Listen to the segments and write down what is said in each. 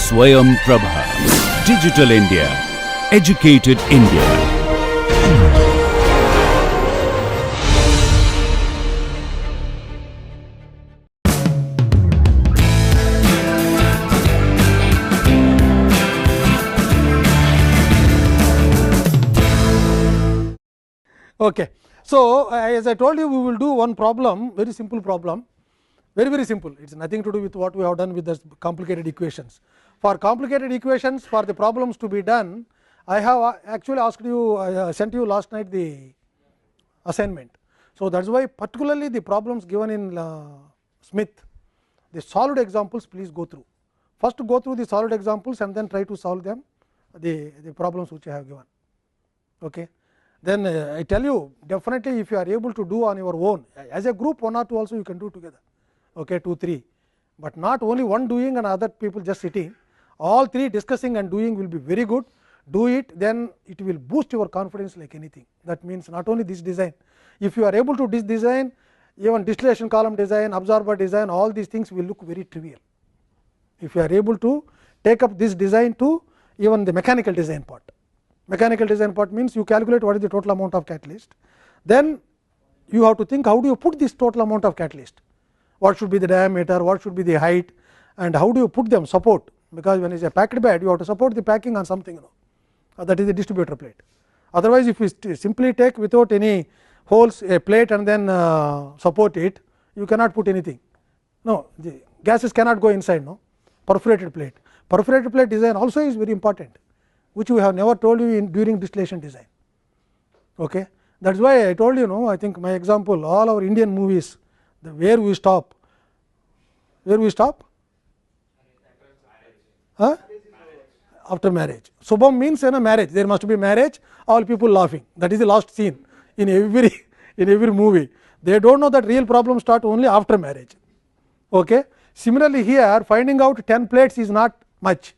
SwayamPrabha. Digital India. Educated India. Okay. So, as I told you, we will do one problem, very simple problem, very simple. It is nothing to do with what we have done with the complicated equations. For complicated equations, for the problems to be done, I have actually asked you, I sent you last night the assignment. So, that is why particularly the problems given in Smith, the solved examples, please go through. First go through the solved examples and then try to solve them, the problems which I have given. Okay. Then I tell you, definitely if you are able to do on your own, as a group 1 or 2 also you can do together, okay, 2, 3, but not only one doing and other people just sitting, all 3 discussing and doing will be very good. Do it, then it will boost your confidence like anything. That means not only this design, if you are able to this design, even distillation column design, absorber design, all these things will look very trivial. If you are able to take up this design to even the mechanical design part. Mechanical design part means you calculate what is the total amount of catalyst, then you have to think how do you put this total amount of catalyst, what should be the diameter, what should be the height, and how do you put them support, because when it is a packed bed you have to support the packing on something, that is the distributor plate. Otherwise, if you simply take without any holes a plate and then support it, you cannot put anything. No, the gases cannot go inside. No, perforated plate design also is very important, which we have never told you during distillation design. Okay. That is why I told you, I think my example, all our Indian movies, where we stop, huh? After marriage. Subham means in a marriage, there must be marriage, all people laughing, that is the last scene in every movie. They do not know that real problems start only after marriage. Okay. Similarly, here finding out 10 plates is not much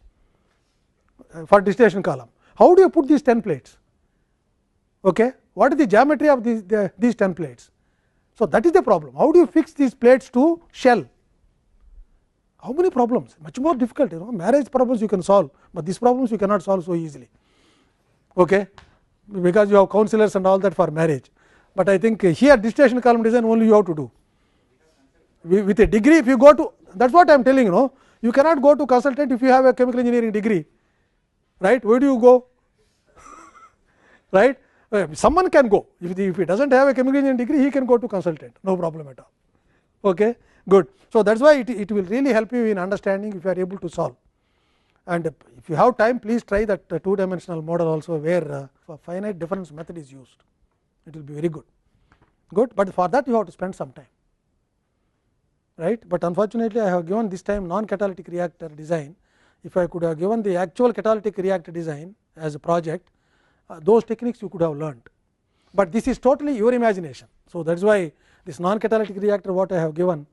for distillation column. How do you put these 10 plates? Okay. What is the geometry of these 10 plates? So, that is the problem. How do you fix these plates to shell? How many problems? Much more difficult. Marriage problems you can solve, but these problems you cannot solve so easily. Okay. Because you have counselors and all that for marriage. But I think here distillation column design only you have to do. With a degree, if you go to, that is what I am telling you. You cannot go to consultant if you have a chemical engineering degree. Right? Where do you go? Right? Someone can go. If he does not have a chemical engineering degree, he can go to consultant. No problem at all. Okay? Good. So, that is why it will really help you in understanding if you are able to solve. And if you have time, please try that 2-dimensional model also, where finite difference method is used. It will be very good. Good. But for that you have to spend some time. Right? But unfortunately, I have given this time non-catalytic reactor design. If I could have given the actual catalytic reactor design as a project, those techniques you could have learned, but this is totally your imagination. So, that is why this non-catalytic reactor what I have given,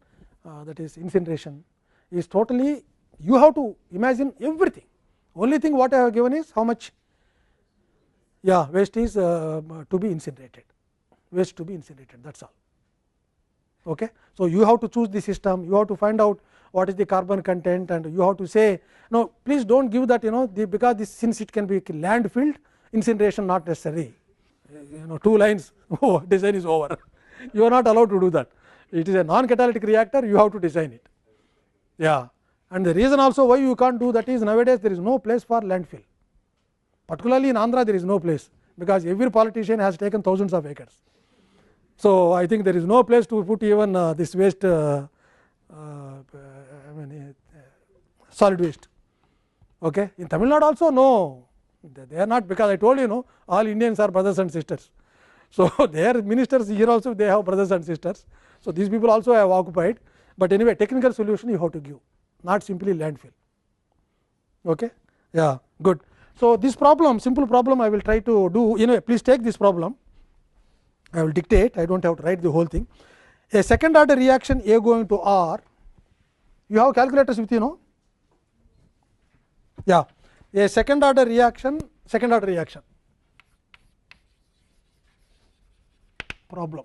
that is incineration, is totally you have to imagine everything. Only thing what I have given is how much waste is to be incinerated, that is all. Okay. So, you have to choose the system, you have to find out what is the carbon content, and you have to say no, please do not give that because this, since it can be land filled, incineration not necessary, 2 lines design is over. You are not allowed to do that. It is a non-catalytic reactor, you have to design it. Yeah. And the reason also why you can't do that is nowadays there is no place for landfill, particularly in Andhra there is no place, because every politician has taken thousands of acres. So, I think there is no place to put even this waste, solid waste. Okay. In Tamil Nadu also no, they are not, because I told you all Indians are brothers and sisters. So, their ministers here also they have brothers and sisters. So, these people also have occupied, but anyway technical solution you have to give, not simply landfill. Okay. Yeah, good. So, this problem, simple problem I will try to do, please take this problem, I will dictate, I do not have to write the whole thing. A second order reaction A going to R, you have calculators with you, yeah, a second order reaction problem,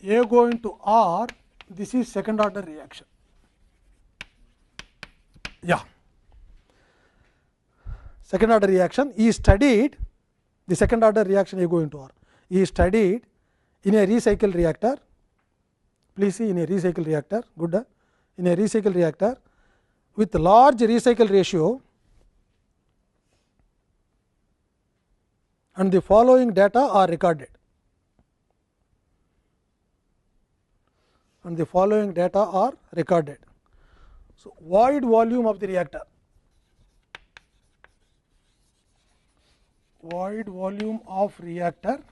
A going to R, this is second order reaction. Yeah, second order reaction is studied, the second order reaction you go into R is studied in a recycle reactor. Please see, in a recycle reactor, good, in a recycle reactor with large recycle ratio, and the following data are recorded. And the following data are recorded. So, void volume of the reactor, void volume of reactor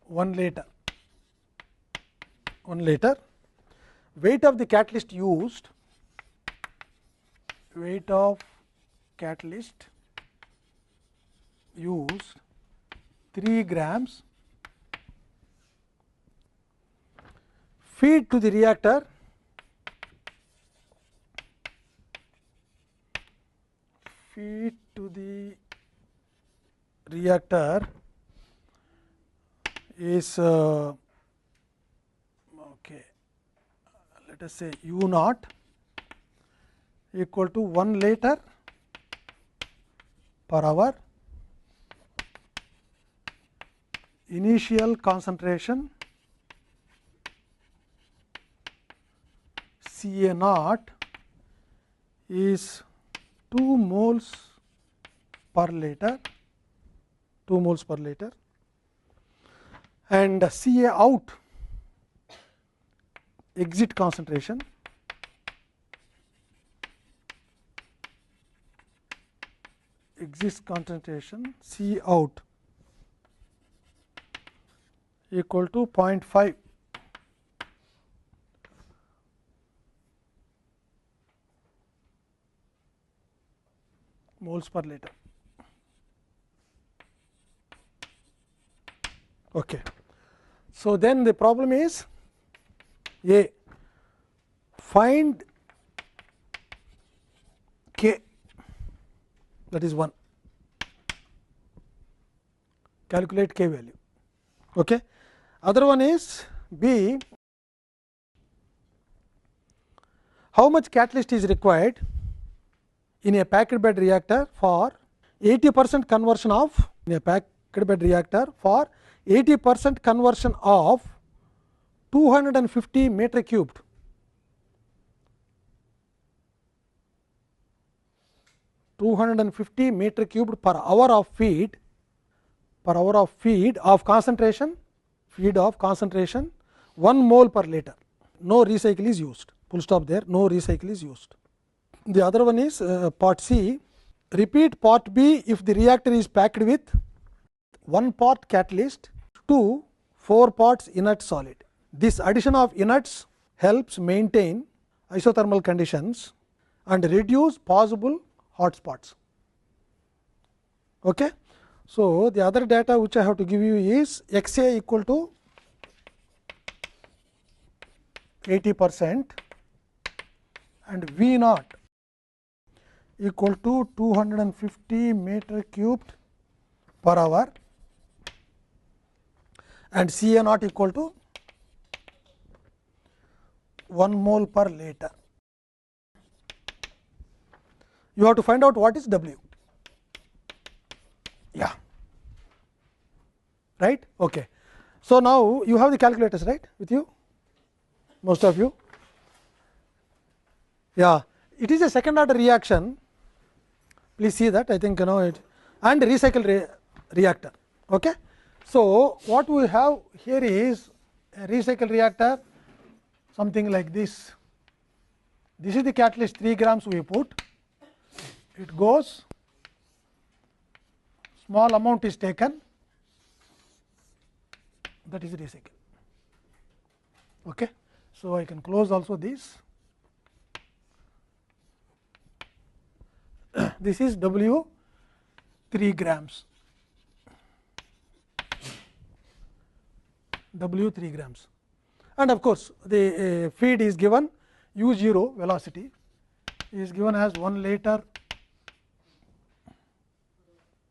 1 liter, 1 liter, weight of the catalyst used, weight of catalyst used 3 grams, feed to the reactor, feed to the reactor is okay, let us say U naught equal to 1 liter per hour, initial concentration C A naught is 2 moles per liter, 2 moles per liter, and C A out exit concentration C out equal to 0.5 moles per liter. Okay. So, then the problem is A, find K, that is 1, calculate K value. Okay. Other one is B, how much catalyst is required in a packed bed reactor for 80% conversion of, in a packed bed reactor for 80% conversion of 250 meter cubed, 250 meter cubed per hour of feed, of concentration, 1 mole per liter. No recycle is used, full stop there, no recycle is used. The other one is part C, repeat part B if the reactor is packed with 1 part catalyst to 4 parts inert solid. This addition of inerts helps maintain isothermal conditions and reduce possible hot spots. Okay. So, the other data which I have to give you is X A equal to 80% and V naught equal to 250 meter cubed per hour and C A naught equal to 1 mole per liter. You have to find out what is W. Yeah, right. Okay. So, now you have the calculators right with you, most of you. Yeah, it is a second order reaction. Please see that, I think you know it, and recycle reactor. Okay. So, what we have here is a recycle reactor, something like this. This is the catalyst 3 grams we put, it goes, small amount is taken, that is recycle. Okay. So, I can close also this. This is W 3 grams, W 3 grams, and of course, the feed is given U 0 velocity is given as 1 liter,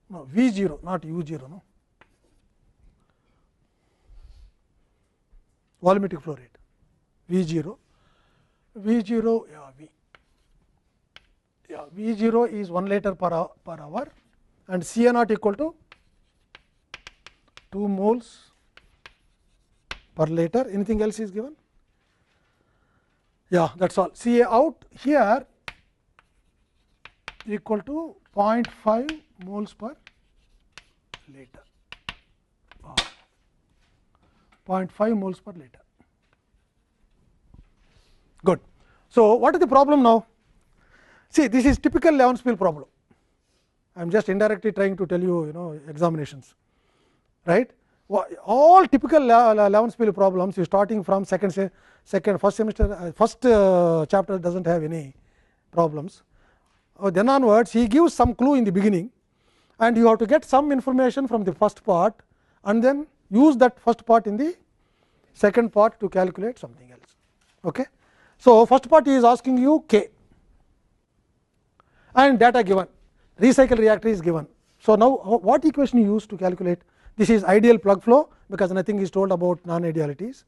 no V 0 not U 0, no, volumetric flow rate V 0, V 0 yeah, V Yeah, V0 is 1 liter per hour and Ca naught equal to 2 moles per liter. Anything else is given? Yeah, that is all. Ca out here equal to 0.5 moles per liter. 0.5 moles per liter. Good. So, what is the problem now? See, this is typical Levenspiel problem. I am just indirectly trying to tell you, examinations, right. All typical Levenspiel problems, you starting from first semester, first chapter does not have any problems. Then onwards, he gives some clue in the beginning, and you have to get some information from the first part, and then use that first part in the second part to calculate something else. Okay. So, first part is asking you K and data given, recycle reactor is given. So, now what equation you use to calculate? This is ideal plug flow, because nothing is told about non idealities,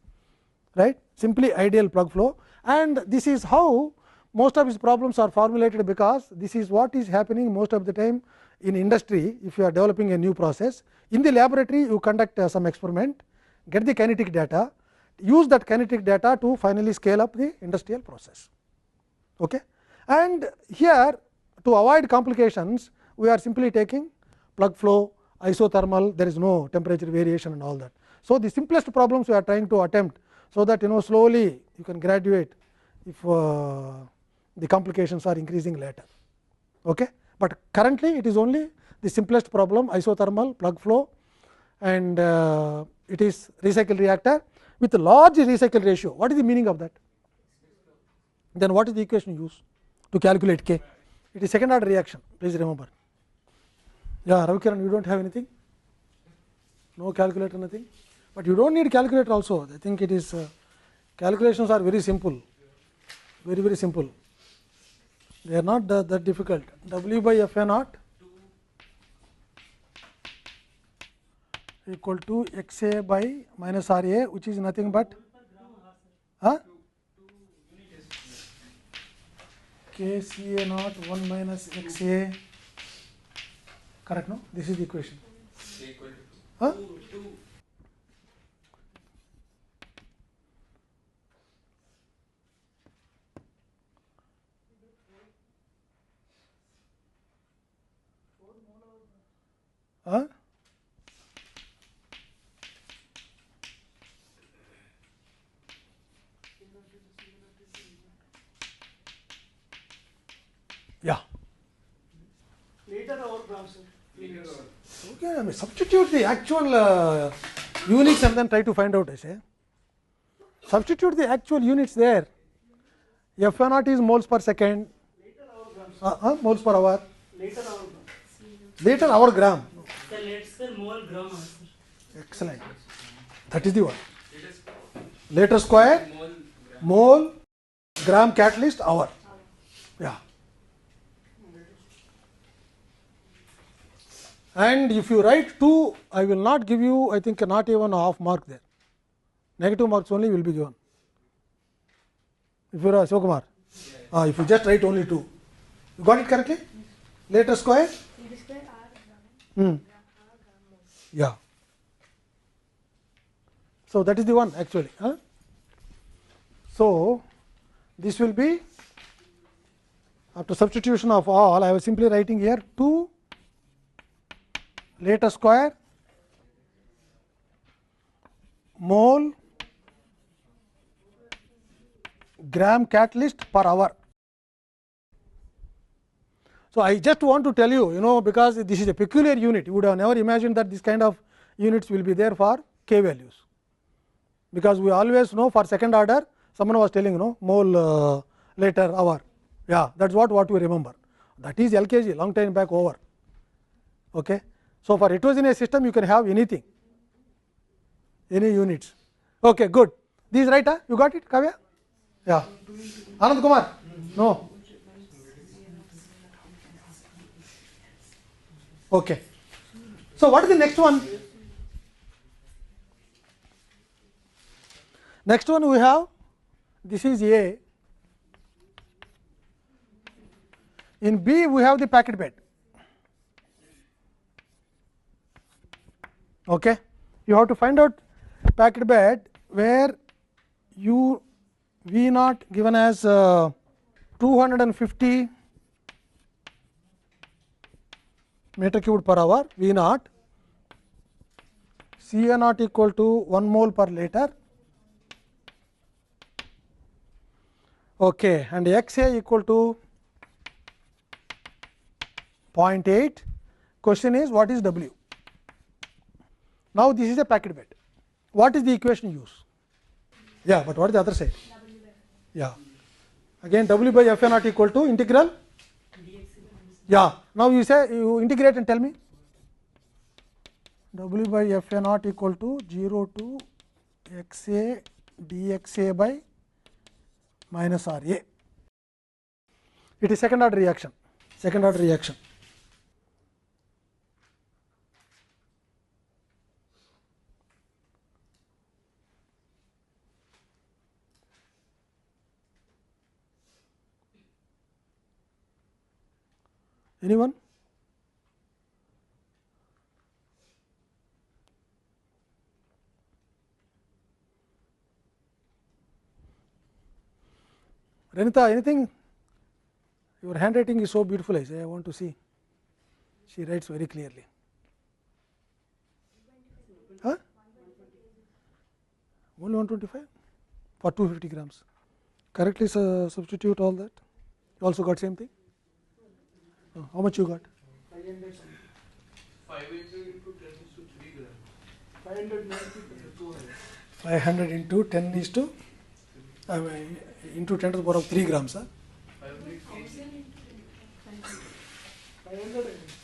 right, simply ideal plug flow, and this is how most of his problems are formulated, because this is what is happening most of the time in industry. If you are developing a new process, in the laboratory you conduct some experiment, get the kinetic data, use that kinetic data to finally scale up the industrial process. Okay. And here, to avoid complications, we are simply taking plug flow, isothermal, there is no temperature variation and all that. So, the simplest problems we are trying to attempt, so that slowly you can graduate if the complications are increasing later. Okay. But currently it is only the simplest problem, isothermal, plug flow, and it is recycle reactor with a large recycle ratio. What is the meaning of that? Then what is the equation used to calculate K? It is second order reaction, please remember. Yeah, Ravikiran, you do not have anything? No calculator, nothing? But you do not need calculator also. I think it is calculations are very simple, very simple. They are not that difficult. W by F A naught equal to X A by minus R A, which is nothing but K C A naught 1 minus X A, correct, no? This is the equation. Yeah. Liter hour gram, sir. Okay, I mean, substitute the actual units and then try to find out. I say, substitute the actual units there. F A naught is moles per second, moles per hour. Liter hour gram. Liter hour gram. Sir, let's mole gram, sir. Excellent. That is the one. Liter square, mole, gram catalyst, hour. Yeah. And if you write 2, I will not give you, I think not even a half mark there. Negative marks only will be given. If you are Shivakumar, if you just write only 2, you got it correctly? Liter square? Yeah. So, that is the one actually. So, this will be after substitution of all, I was simply writing here 2 liter square mole gram catalyst per hour. So, I just want to tell you, because this is a peculiar unit, you would have never imagined that this kind of units will be there for K values, because we always know for second order, someone was telling mole liter hour. Yeah, that is what we remember. That is LKG, long time back over. Okay. So, for heterogeneous system you can have anything, any units. Okay, good. This is right, you got it, Kavya? Yeah. Anand Kumar? No. Okay. So, what is the next one? Next one we have, this is A, In B we have the packed bed. Okay. You have to find out packed bed where you V naught given as 250 meter cubed per hour, V naught, Ca naught equal to 1 mole per liter, okay, and Xa equal to 0.8. Question is what is W? Now this is a packed bed. What is the equation use? Yeah, but what is the other side? Yeah, again W by F A naught equal to integral. Yeah, now you say you integrate and tell me. W by F A naught equal to 0 to X A dxa by minus R A. It is second order reaction. Second order reaction. Anyone? Renita, anything? Your handwriting is so beautiful. I say, I want to see. She writes very clearly. Huh? Only 125 for 250 grams. Correctly substitute all that. You also got same thing? Oh, how much you got? 500 into 10 is to 3 grams. 500 into 10 is to into 10 to the power of 3 grams. Huh?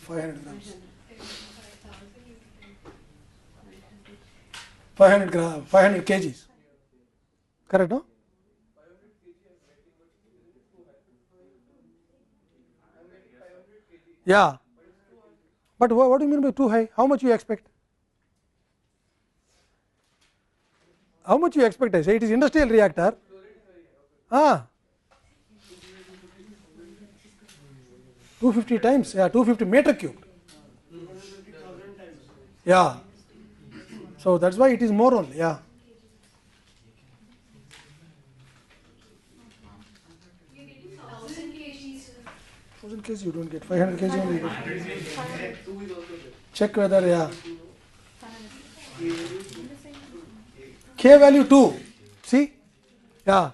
500 grams. 500 kgs. Correct, no? Yeah. But what do you mean by too high? How much you expect? How much you expect? I say it is industrial reactor. Ah, 250 times. Yeah, 250 meter cube. Yeah. So that's why it is more only. Yeah. You're getting 1000 kgs. 1000 kg you don't get. 500 kg only you get. Check whether yeah. K value 2. See? Yeah.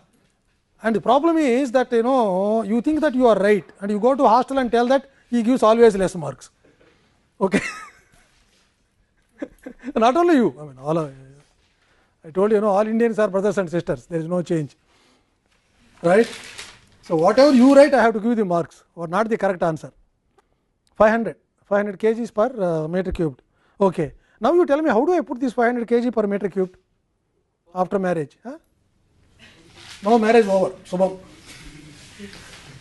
And the problem is that you think that you are right and you go to hostel and tell that he gives always less marks. Okay. Not only you, I mean all of, I told you, all Indians are brothers and sisters, there is no change, right. So whatever you write I have to give you the marks or not the correct answer. 500 kgs per meter cubed. Okay. Now you tell me how do I put this 500 kg per meter cubed after marriage? Huh? Now marriage over. Subham.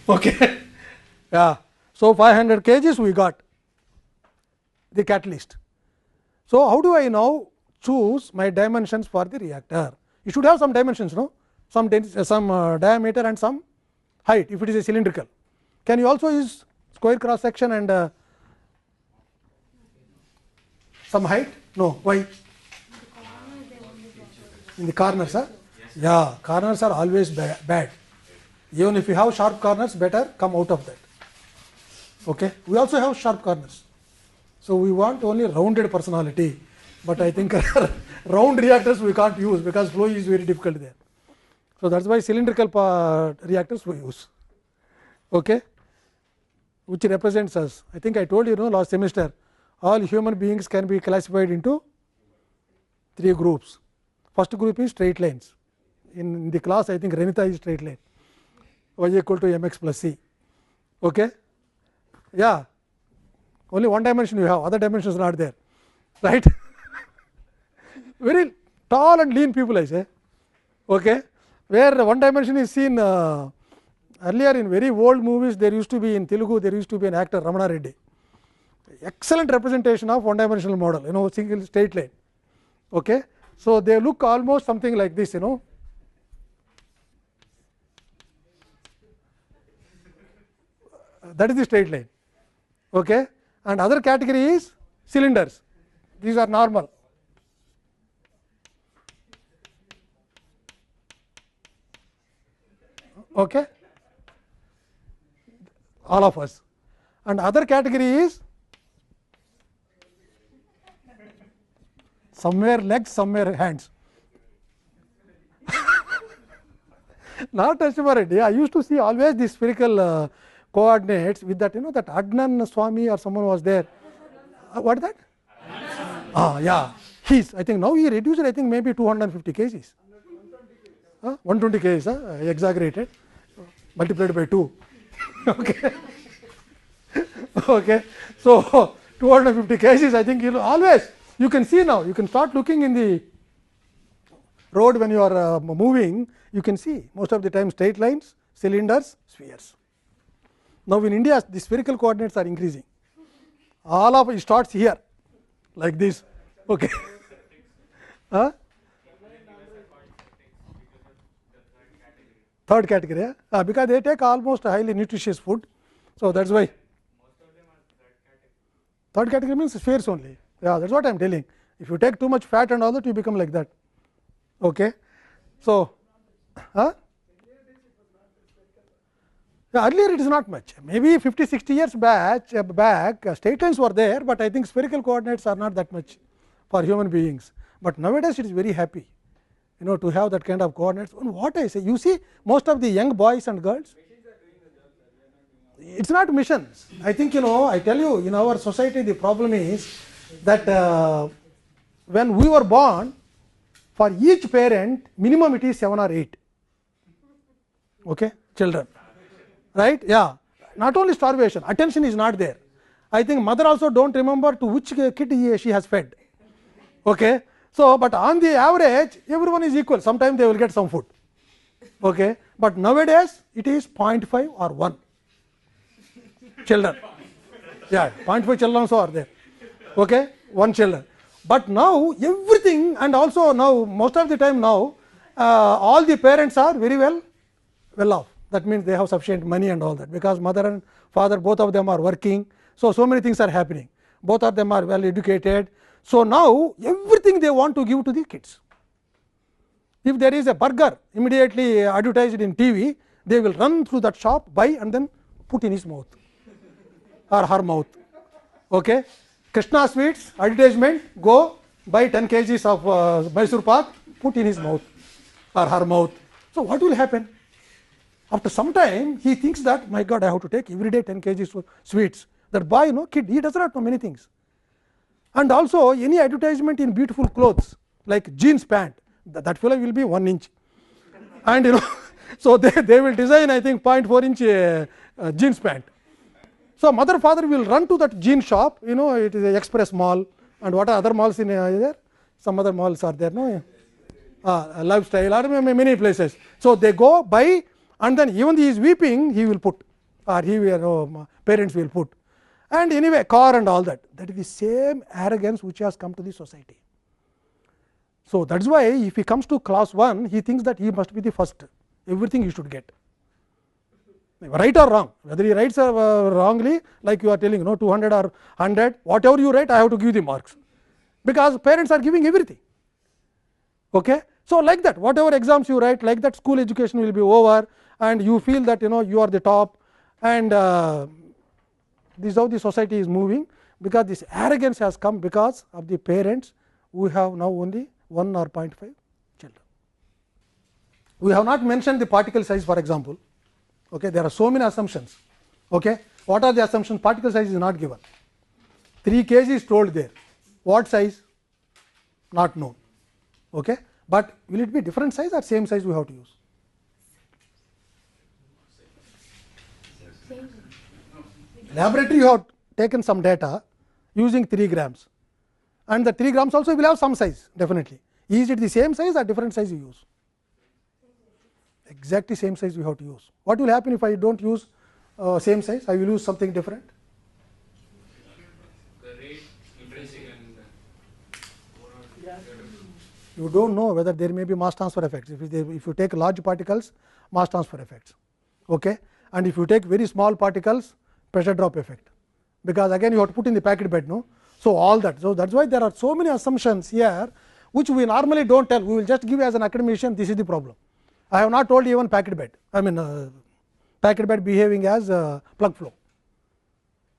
Okay. Yeah. So 500 kgs we got the catalyst. So how do I now choose my dimensions for the reactor? You should have some dimensions, no? Some diameter and some height if it is a cylindrical. Can you also use square cross section and some height? No. Why? In the corners, huh? Yeah, corners are always bad. Even if you have sharp corners, better come out of that. Okay. We also have sharp corners. So we want only rounded personality, but I think round reactors we can't use because flow is very difficult there. So that's why cylindrical reactors we use. Okay. Which represents us. I think I told you, last semester, all human beings can be classified into 3 groups. First group is straight lines. In the class, I think Renita is straight line. Y equal to mx plus c. Okay. Yeah. Only one dimension you have, other dimensions not there, right. Very tall and lean people I say, okay, where one dimension is seen earlier in very old movies. There used to be in Telugu, there used to be an actor Ramana Reddy, excellent representation of one dimensional model, single straight line. Okay. So they look almost something like this, that is the straight line, okay. And other category is cylinders, these are normal. Okay, all of us. And other category is somewhere legs, somewhere hands. Not estimated. I used to see always the spherical coordinates with that, that Adnan Swami or someone was there. What is that? Yeah, he's, I think now he reduced it, I think maybe 250 kgs. 120 kgs, exaggerated, multiplied by 2. Okay. Okay. So 250 kgs, I think always you can see now, you can start looking in the road when you are moving, you can see most of the time straight lines, cylinders, spheres. Now in India the spherical coordinates are increasing, all of it starts here like this. Okay. Third category, because they take almost highly nutritious food, so that is why. Third category means spheres only. Yeah, that is what I am telling. If you take too much fat and all that, you become like that. Okay. So, yeah, earlier it is not much. Maybe 50-60 years back, straight lines were there, but I think spherical coordinates are not that much for human beings. But nowadays it is very happy, to have that kind of coordinates. And what I say, you see, most of the young boys and girls, it is not missions. I think, I tell you, in our society the problem is that when we were born, for each parent minimum it is 7 or 8, okay, children, right? Yeah, not only starvation, attention is not there. I think mother also don't remember to which kid she has fed, okay. So, but on the average everyone is equal, sometimes they will get some food, okay. But nowadays it is 0.5 or 1 children, yeah, 0.5 children also are there, okay, 1 children. But now everything, and also now most of the time now all the parents are very well off. That means they have sufficient money and all that, because mother and father both of them are working. So many things are happening, both of them are well educated. So now everything they want to give to the kids. If there is a burger immediately advertised in TV, they will run through that shop, buy and then put in his mouth or her mouth, okay. Krishna sweets advertisement, go buy 10 kgs of Mysore pak, put in his mouth or her mouth. So what will happen? After some time he thinks that, my God, I have to take every day 10 kgs of sweets. That boy, kid, he does not know many things. And also any advertisement in beautiful clothes like jeans pant, that fellow will be 1 inch. And so they will design, I think, 0.4 inch jeans pant. So mother father will run to that jean shop, it is a express mall, and what are other malls in there? Some other malls are there, no? Lifestyle or many places. So they go buy, and then even he is weeping, he will put, or parents will put. And anyway, car and all that. That is the same arrogance which has come to the society. So that is why if he comes to class 1, he thinks that he must be the first. Everything he should get. Right or wrong, whether he writes wrongly, like you are telling, 200 or 100, whatever you write, I have to give the marks, because parents are giving everything, okay. So like that, whatever exams you write, like that, school education will be over, and you feel that you are the top, and this is how the society is moving, because this arrogance has come because of the parents who have now only 1 or 0.5 children. We have not mentioned the particle size, for example. Okay, there are so many assumptions. Okay, what are the assumptions? Particle size is not given. 3 kg is told there. What size? Not known. Okay, but will it be different size or same size we have to use? Laboratory you have taken some data using 3 grams, and the 3 grams also will have some size definitely. Is it the same size or different size you use? Exactly same size we have to use. What will happen if I do not use same size? I will use something different. You do not know whether there may be mass transfer effects. If you take large particles, mass transfer effects, okay. And if you take very small particles, pressure drop effect, because again you have to put in the packed bed. No, so all that. So that is why there are so many assumptions here which we normally do not tell. We will just give as an academician, this is the problem. I have not told even packed bed, I mean packed bed behaving as plug flow.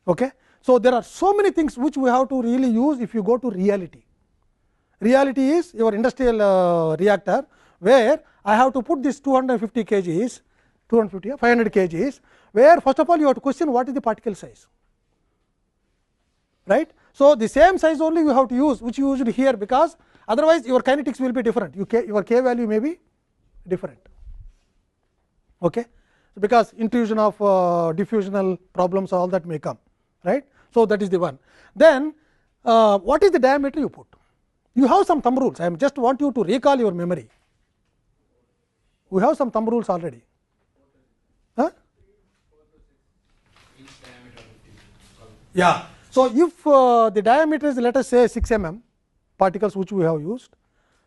Okay. So there are so many things which we have to really use if you go to reality. Reality is your industrial reactor, where I have to put this 250 kgs, 250 500 kgs, where first of all you have to question what is the particle size, right. So the same size only you have to use, which you used here, because otherwise your kinetics will be different, your k value may be different. Okay. So because intrusion of diffusional problems, all that may come, right. So that is the one. Then what is the diameter you put? You have some thumb rules. I just want you to recall your memory. We have some thumb rules already. Huh? Yeah. So if the diameter is, let us say 6 mm particles which we have used,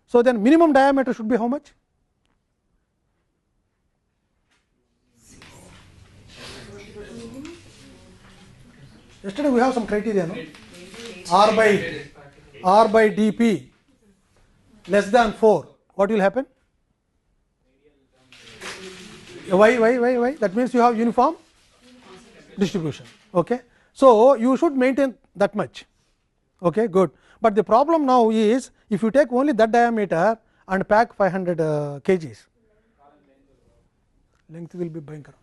so then minimum diameter should be how much? Yesterday we have some criteria, no? R by dp less than 4, what will happen? Why? That means you have uniform distribution. Okay. So you should maintain that much. Okay, good. But the problem now is, if you take only that diameter and pack 500 kgs, length will be bhayankara.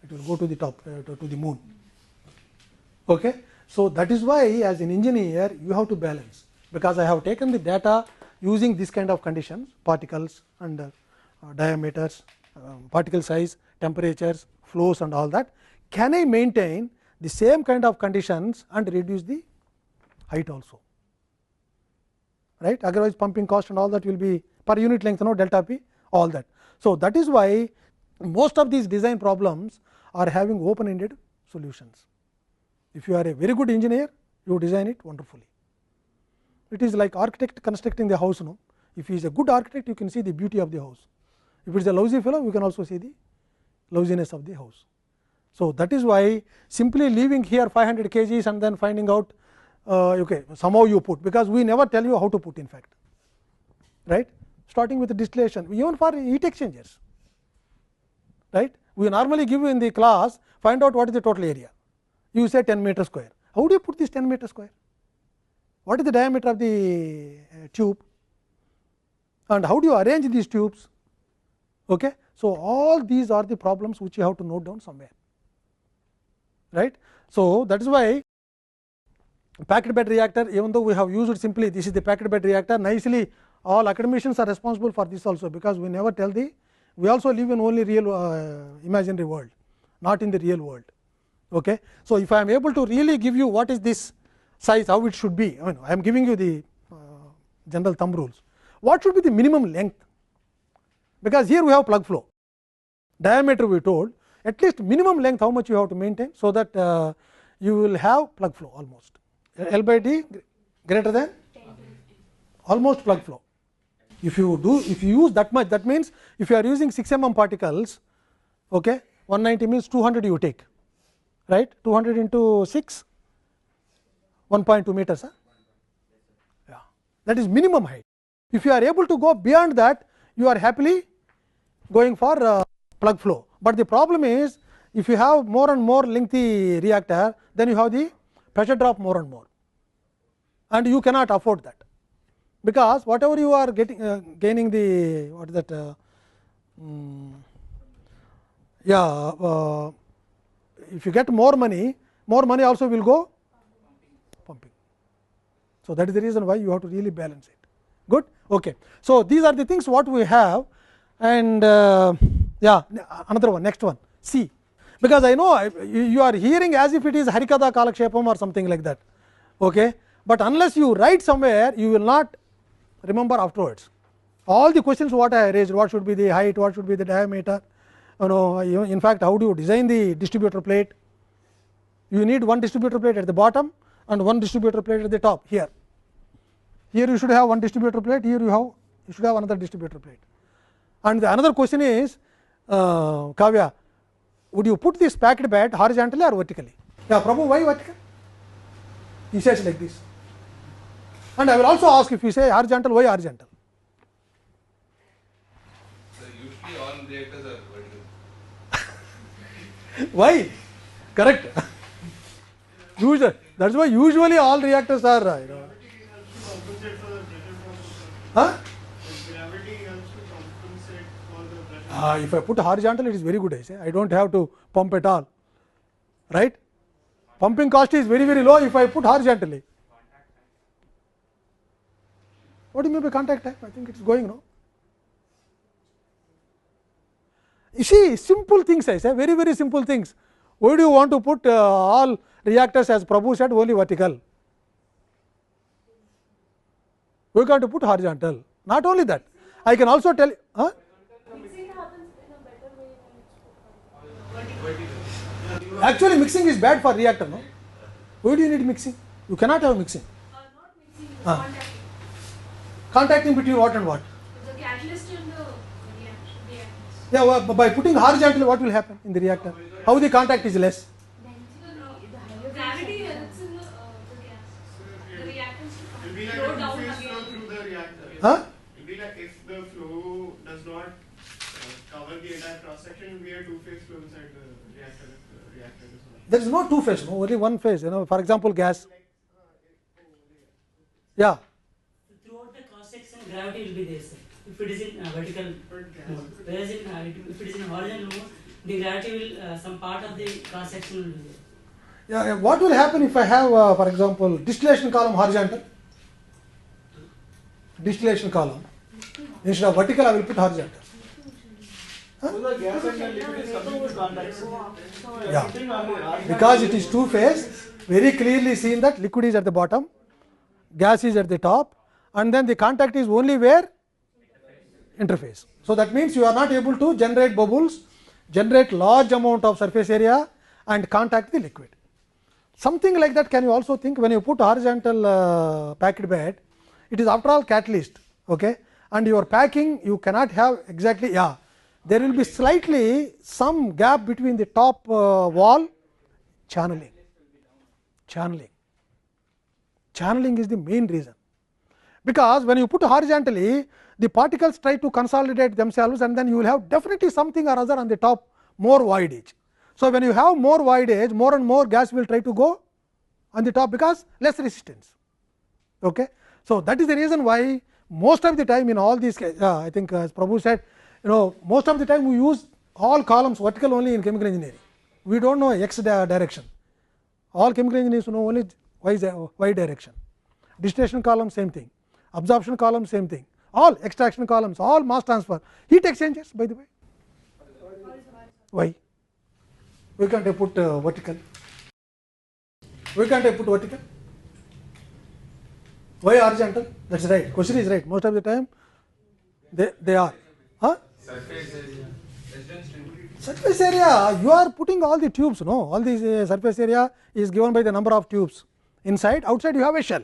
It will go to the top, to the moon. Okay. So that is why as an engineer you have to balance, because I have taken the data using this kind of conditions, particles and diameters, particle size, temperatures, flows and all that. Can I maintain the same kind of conditions and reduce the height also, right? Otherwise pumping cost and all that will be per unit length, no, delta p, all that. So that is why most of these design problems are having open ended solutions. If you are a very good engineer, you design it wonderfully. It is like architect constructing the house. No, if he is a good architect, you can see the beauty of the house. If it is a lousy fellow, you can also see the lousiness of the house. So that is why simply leaving here 500 kgs and then finding out, okay, somehow you put, because we never tell you how to put, in fact, right. Starting with the distillation, even for heat exchangers, right. We normally give you in the class, find out what is the total area. You say 10 meter square. How do you put this 10 meter square? What is the diameter of the tube, and how do you arrange these tubes? Okay. So all these are the problems which you have to note down somewhere, right. So that is why packed bed reactor, even though we have used it simply, this is the packed bed reactor, nicely all academicians are responsible for this also, because we never tell the, we also live in only real imaginary world, not in the real world. Okay. So if I am able to really give you what is this size, how it should be, I mean, I am giving you the general thumb rules. What should be the minimum length? Because here we have plug flow, diameter we told, at least minimum length how much you have to maintain, so that you will have plug flow almost L by D greater than almost plug flow. If you use that much, that means if you are using 6 mm particles, okay, 190 means 200 you take, right, 200 into 6, 1.2 meters. Huh? Yeah, that is minimum height. If you are able to go beyond that, you are happily going for plug flow. But the problem is, if you have more and more lengthy reactor, then you have the pressure drop more and more, and you cannot afford that, because whatever you are getting gaining the, what is that, if you get more money also will go pumping. So that is the reason why you have to really balance it. Good. Okay. So these are the things what we have, and yeah, another one, next one, C, because I know you are hearing as if it is Harikatha Kalakshepam or something like that. Okay. But unless you write somewhere, you will not remember afterwards. All the questions what I raised, what should be the height, what should be the diameter, in fact, how do you design the distributor plate? You need one distributor plate at the bottom and one distributor plate at the top. Here you should have one distributor plate, here you should have another distributor plate. And the another question is, Kavya, would you put this packed bed horizontally or vertically? Yeah, Prabhu, why vertical? He says like this. And I will also ask, if you say horizontal, why horizontal? So usually all reactors are vertical. Why? Correct. Usually, that's why usually all reactors are. Gravity helps to compensate for the pressure transfer. Huh? Gravity helps to compensate for the pressure. If I put horizontal, it is very good. I say I don't have to pump at all, right? Pumping cost is very low if I put horizontally. What do you mean by contact time? I think it's going, no? You see, simple things, I say, very simple things. Why do you want to put all reactors, as Prabhu said, only vertical? We got to put horizontal. Not only that, I can also tell. Huh? Mixing happens in a better way when it's vertical. Actually, mixing is bad for reactor, no? Why do you need mixing? You cannot have mixing. Not mixing, Ah. contacting. Contacting between what and what? The catalyst and the reactors. Yeah, well, by putting horizontally, what will happen in the reactor? How the contact is less? The gravity helps in the gas. The reactors It will be like flow a down two-phase flow again. through the reactor. Huh? It will be like if the flow does not cover the entire cross section, it will be a two-phase flow inside the reactor. If the reactor is not. There is no two phase, no, only one phase. You know, for example, gas. Yeah. Throughout the cross section, gravity will be there, sir. If it is in vertical mode, whereas if it is in horizontal mode, the gravity will some part of the cross section will be there. Yeah. What will happen if I have, for example, distillation column horizontal? Distillation column. Instead of vertical, I will put horizontal. So the gas and the liquid is coming to contact. Yeah. Sitting on the horizontal. Because it is two phase, very clearly seen that liquid is at the bottom, gas is at the top, and then the contact is only where? Interface. So that means you are not able to generate bubbles, generate large amount of surface area and contact the liquid. Something like that can you also think when you put horizontal packed bed, it is after all catalyst, okay, and your packing you cannot have exactly, yeah, there will be slightly some gap between the top wall. Channeling is the main reason, because when you put horizontally, the particles try to consolidate themselves, and then you will have definitely something or other on the top, more void edge. So when you have more void edge, more and more gas will try to go on the top, because less resistance. Okay. So that is the reason why most of the time in all these cases, I think as Prabhu said, you know, most of the time we use all columns vertical only in chemical engineering. We don't know x direction. All chemical engineers know only y direction. Distillation column, same thing. Absorption column, same thing. All extraction columns, all mass transfer. Heat exchangers, by the way. Why? Why can't I put vertical? Why can't I put vertical? Why horizontal? That's right. Question is right. Most of the time they are. Huh? Surface area. Residence temperature. Surface area, you are putting all the tubes, no? All these surface area is given by the number of tubes. Inside, outside you have a shell.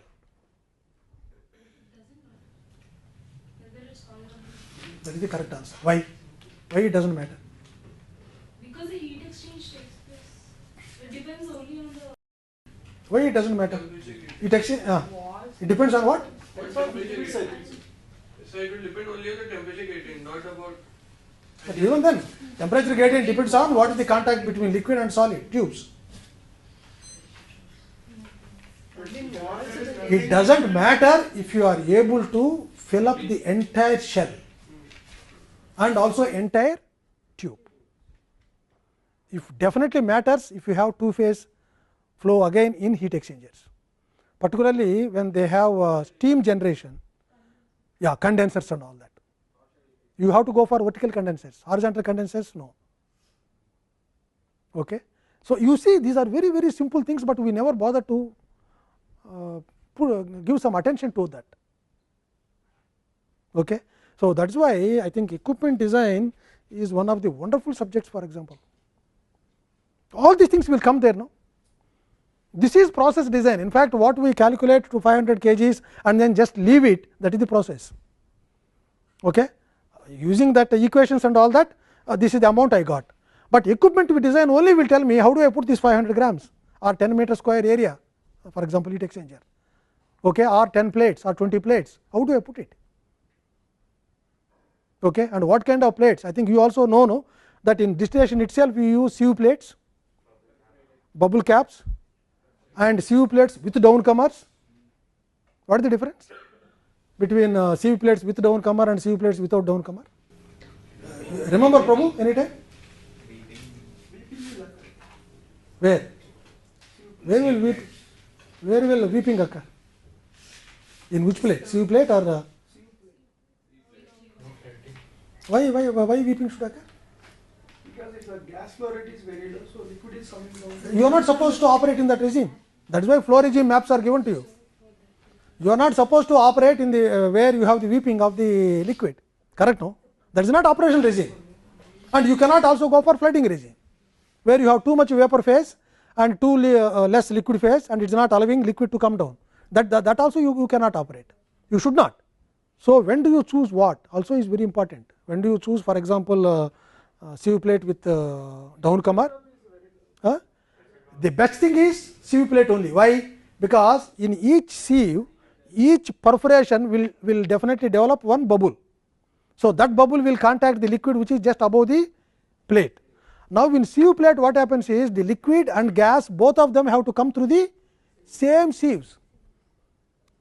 That is the correct answer. Why? Why it doesn't matter? Because the heat exchange takes place. It depends only on the. Why it doesn't matter? It depends on what? So it will depend only on the temperature gradient, not about. But even then, temperature gradient depends on what is the contact between liquid and solid tubes. It doesn't matter if you are able to fill up the entire shell and also entire tube. It definitely matters if you have two phase flow again in heat exchangers, particularly when they have steam generation, yeah, condensers and all that. You have to go for vertical condensers, horizontal condensers, no. Okay. So you see, these are very simple things, but we never bother to give some attention to that. Okay. So that is why I think equipment design is one of the wonderful subjects. For example, all these things will come there, no. This is process design. In fact, what we calculate to 500 kgs and then just leave it, that is the process. Okay. Using that equations and all that, this is the amount I got. but equipment we design only will tell me how do I put this 500 grams or 10 meter square area, for example, heat exchanger, okay, or 10 plates or 20 plates, how do I put it, okay, and what kind of plates. I think you also know, no, that in distillation itself we use sieve plates, bubble caps and sieve plates with downcomers. What is the difference between sieve plates with downcomer and sieve plates without downcomer? Remember, Prabhu, anytime? Where? Where will weeping occur? In which plate? Sieve plate or why weeping should occur? Because if the gas flow rate is very low, so liquid is coming down. You are not supposed to operate in that regime. That is why flow regime maps are given to you. You are not supposed to operate in the where you have the weeping of the liquid, correct? No, that is not operational regime, and you cannot also go for flooding regime, where you have too much vapor phase and too less liquid phase, and it is not allowing liquid to come down. That also you cannot operate. You should not. So when do you choose what? Also is very important. When do you choose, for example, sieve plate with downcomer? The best thing is sieve plate only. Why? Because in each sieve, each perforation will definitely develop one bubble. So that bubble will contact the liquid which is just above the plate. Now in sieve plate, what happens is the liquid and gas, both of them have to come through the same sieves,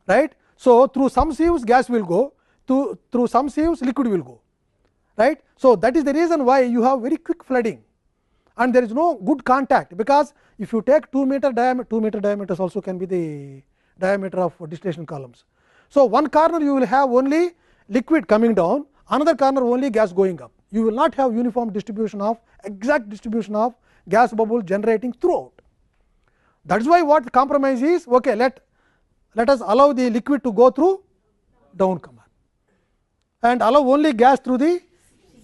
right? So through some sieves gas will go, through some sieves liquid will go, right? So that is the reason why you have very quick flooding, and there is no good contact, because if you take 2 meter diameter, 2 meter diameters also can be the diameter of distillation columns. So one corner you will have only liquid coming down, another corner only gas going up. You will not have uniform distribution of exact distribution of gas bubble generating throughout. That is why what compromise is, okay, let us allow the liquid to go through downcomer and allow only gas through the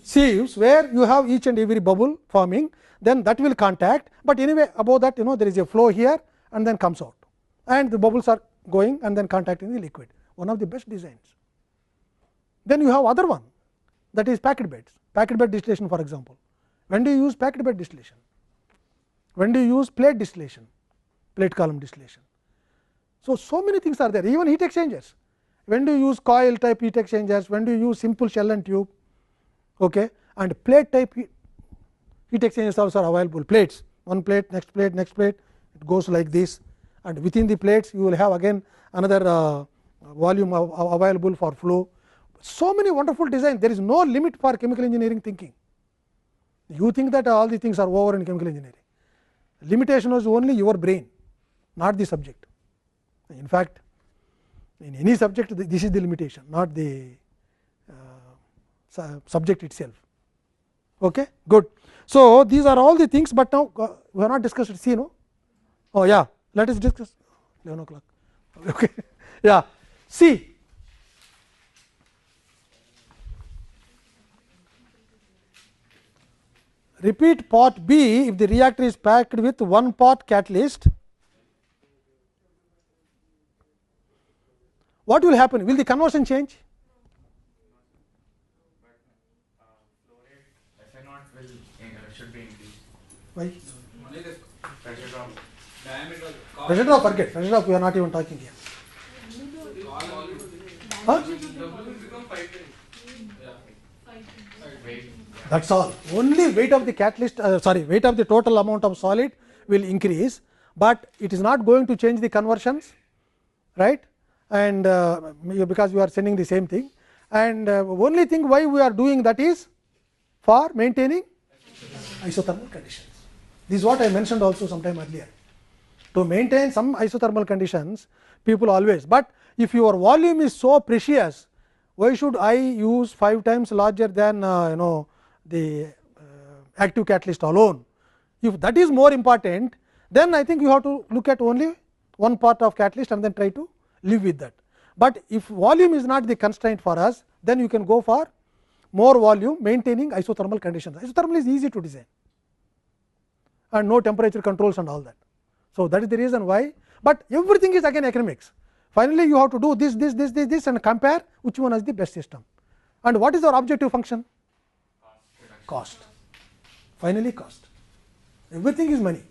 sieves where you have each and every bubble forming, then that will contact, but anyway above that there is a flow here and then comes out, and the bubbles are going and then contacting the liquid. One of the best designs. Then you have other one, that is packed beds, packed bed distillation, for example. When do you use packed bed distillation? When do you use plate distillation, plate column distillation? So many things are there, even heat exchangers. When do you use coil type heat exchangers, when do you use simple shell and tube, okay, and plate type heat exchangers also are available. Plates, one plate, next plate, next plate, it goes like this, and within the plates you will have again another volume available for flow. So many wonderful designs. There is no limit for chemical engineering thinking. You think that all the things are over in chemical engineering. Limitation is only your brain, not the subject. In fact, in any subject this is the limitation, not the subject itself. Okay, good. So these are all the things, but now we have not discussed C, no? Oh yeah, let us discuss 11 o'clock. Okay, yeah, C. Repeat part B if the reactor is packed with 1 part catalyst. What will happen? Will the conversion change? Should be increased. Why? Only the Pressure drop. diameter. Pressure drop, forget. Pressure drop, we are not even talking here. Huh? W will become 5 times. Weight. That is all. Only weight of the catalyst, weight of the total amount of solid will increase, but it is not going to change the conversions, right? And because we are sending the same thing, and only thing why we are doing that is for maintaining isothermal conditions. This is what I mentioned also sometime earlier. To maintain some isothermal conditions, people always, but if your volume is so precious, why should I use 5 times larger than the active catalyst alone? If that is more important, then I think you have to look at only one part of catalyst and then try to live with that. But if volume is not the constraint for us, then you can go for more volume maintaining isothermal conditions. Isothermal is easy to design and no temperature controls and all that. So that is the reason why, but everything is again economics. Finally you have to do this and compare which one is the best system. And what is our objective function? Cost. finally cost. Everything is money,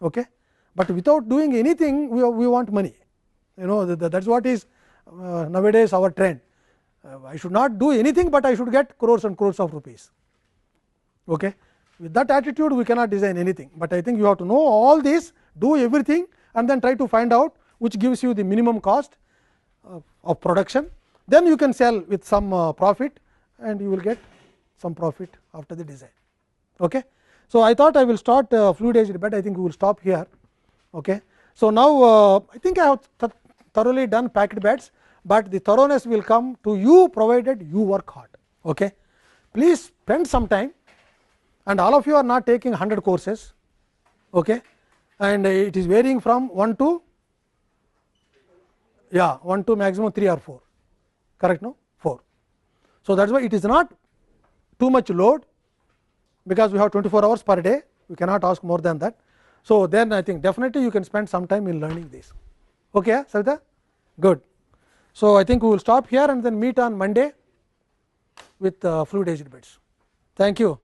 okay? But without doing anything we want money, that is what is nowadays our trend. I should not do anything, but I should get crores and crores of rupees. Okay? With that attitude we cannot design anything, but I think you have to know all this, do everything, and then try to find out which gives you the minimum cost of production. Then you can sell with some profit, and you will get some profit after the design. Okay? So, I thought I will start fluid aged bed. I think we will stop here. Okay? So, now I think I have thoroughly done packed beds, but the thoroughness will come to you provided you work hard. Okay? Please spend some time, and all of you are not taking 100 courses, okay? And it is varying from 1 to 1 to maximum 3 or 4, correct? No, 4. So, that is why it is not too much load, because we have 24 hours per day, we cannot ask more than that. So, then I think definitely you can spend some time in learning this. Okay, Savita? Good. So, I think we will stop here and then meet on Monday with fluid aged beds. Thank you.